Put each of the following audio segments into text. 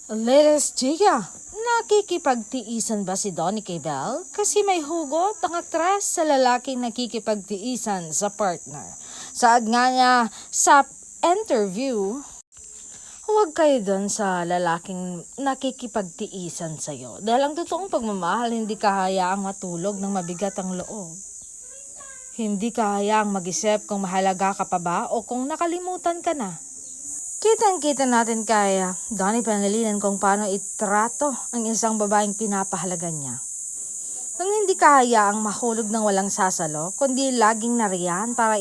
Latest chika, nakikipagtiisan ba si Donnie kay Belle? Kasi may hugot ang atras sa lalaking nakikipagtiisan sa partner. Saad nga niya sa interview, huwag kayo doon sa lalaking nakikipagtiisan sa'yo. Dahil ang totoong pagmamahal, hindi ka hayaang matulog ng mabigat ang loob. Hindi ka hayaang mag-isip kung mahalaga ka pa ba o kung nakalimutan ka na. Kitang-kita natin kaya Donnie Pangilinan kung paano itrato ang isang babaeng pinapahalaga niya. Nang hindi ka hayaang mahulog ng walang sasalo, kundi laging nariyan para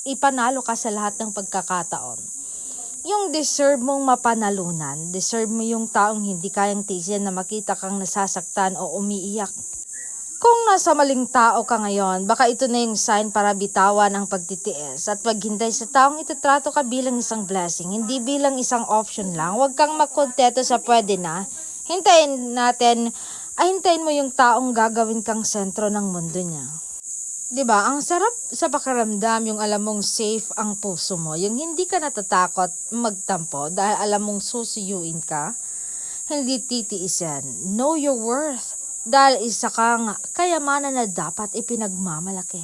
ipanalo ka sa lahat ng pagkakataon. Yung deserve mong mapanalunan, deserve mo yung taong hindi kayang tiisin na makita kang nasasaktan o umiiyak. Kung nasa maling tao ka ngayon, baka ito na yung sign para bitawan ang pagtitiis at paghintay sa taong itatrato ka bilang isang blessing, hindi bilang isang option lang. Huwag kang magkonteto sa pwede na. Hintayin mo yung taong gagawin kang sentro ng mundo niya. 'Di ba? Ang sarap sa pakiramdam yung alam mong safe ang puso mo, yung hindi ka natatakot magtampo dahil alam mong susuyuin ka, hindi titiisin. Know your worth. Dahil isa kang kayamanan na dapat ipinagmamalaki.